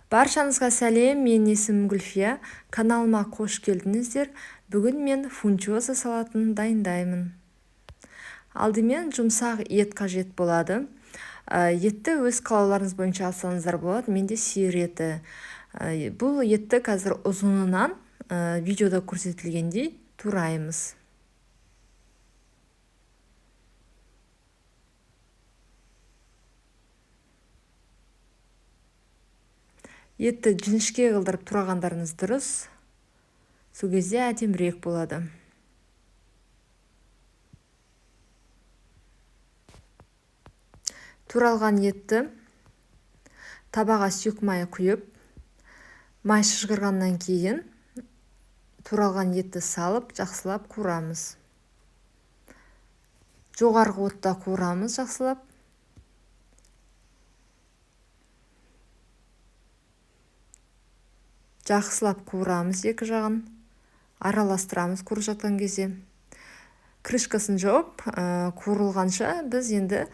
Баршаңызға сәлем, мен есімім Гүлфия. Каналыма қош келдіңіздер. Бүгін мен фунчоза салатын дайындаймын. Алдымен жұмсақ ет қажет болады. Етті өз қалауларыңыз бойынша алсаңыздар болады. Менде сиыр еті. Бұл етті қазір ұзынынан видеода көрсетілгендей тураймыз. Етті жіңішке қылдырып турағандарыңыз дұрыс. Сол кезде әдемірек болады. Туралған етті табаға сүйек май құйып, май шыжғырғаннан кейін туралған етті салып, жақсылап қуырамыз. Жоғарғы отта қуырамыз жақсылап. Жақсылап қуырамыз екі жағын, араластырамыз қуырып жатқан кезде. Крышкасын жауып, қуырылғанша біз енді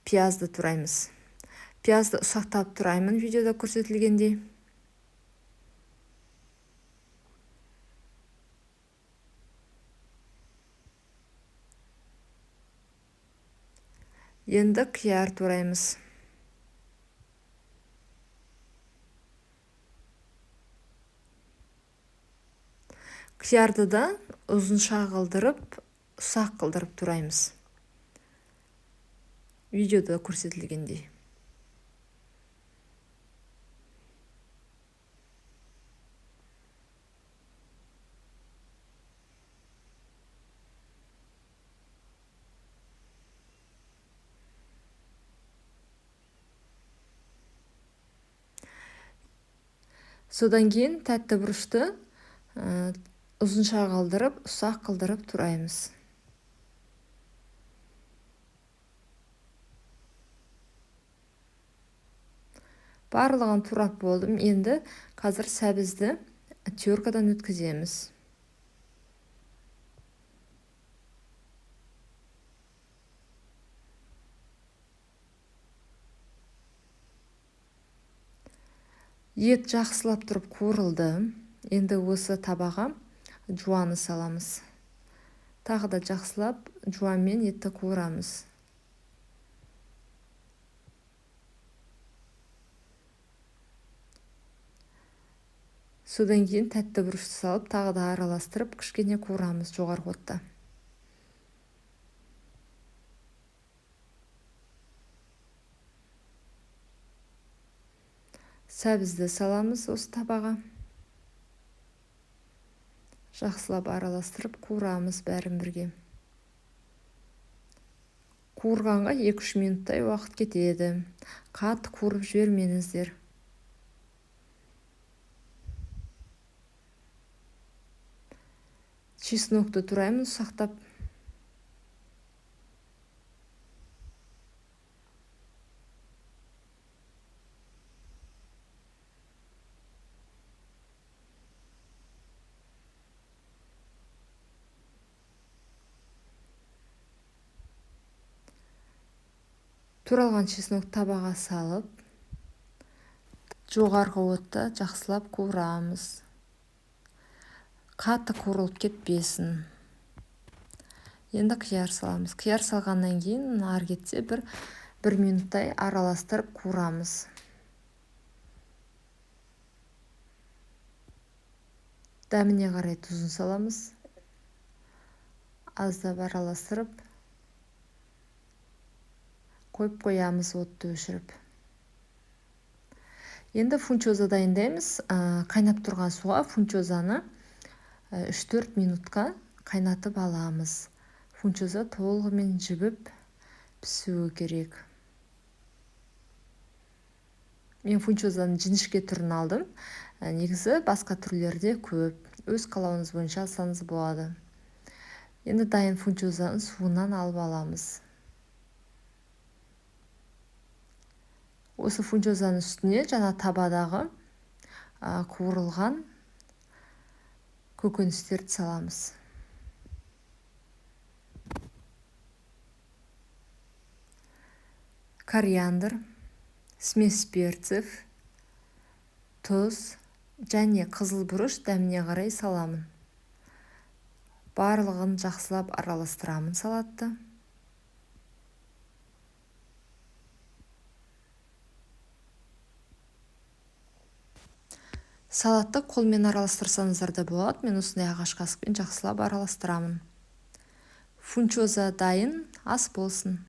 пиязды тураймыз. Пиязды ұсақтап тураймын видеода көрсетілгендей. Енді қияр тураймыз. Қиярды да ұзынша қылдырып, ұсақ қылдырып тураймыз. Видеода көрсетілгендей. Содан кейін тәтті бұрышты ұзынша қылдырып, ұсақ қылдырып тураймыз. Барлығын турап болдым. Енді қазір сәбізді теркадан өткіземіз. Ет жақсылап тұрып қуырылды. Енді осы табаға жуаны саламыз. Тағы да жақсылап жуанмен етті қуырамыз. Содан кейін тәтті бұрышты салып, тағы да араластырып, кішкене қуырамыз жоғарғы отта. Сәбізді саламыз осы табаға. Жақсылап араластырып, қуырамыз бәрін бірге. Қуырғанға 2-3 минуттай уақыт кетеді. Қатты қуырып жібермеңіздер. Чеснокты тураймын ұсақтап. Туралған чеснок табаға салып, жоғарғы отта жақсылап қуырамыз. Қатты қуырылып кетпесін. Енді қияр саламыз. Қияр салғаннан кейін ары кетсе бір минуттай араластырып қуырамыз. Дәміне қарай тұзын саламыз. Аздап араластырып қойып қоямыз отты өшіріп. Енді фунчоза дайындаймыз. Қайнап тұрған суға фунчозаны 3-4 минутқа қайнатып аламыз. Фунчоза толығымен жібіп пісуі керек. Мен фунчозаның жіңішке түрін алдым. Негізі басқа түрлерде көп. Өз қалауыңыз бойынша алсаңыз болады. Енді дайын фунчозаның суынан алып аламыз. Осы фунчозаның үстіне жаңа табадағы қуырылған көкөністерді саламыз. Кориандр, смесь перцев, тұз және қызыл бұрыш дәміне қарай саламын. Барлығын жақсылап араластырамын салатты. Салатты қолмен араластырсаңыздар да болады. Мен осындай ағаш қасықпен жақсылап араластырамын. Фунчоза дайын, ас болсын.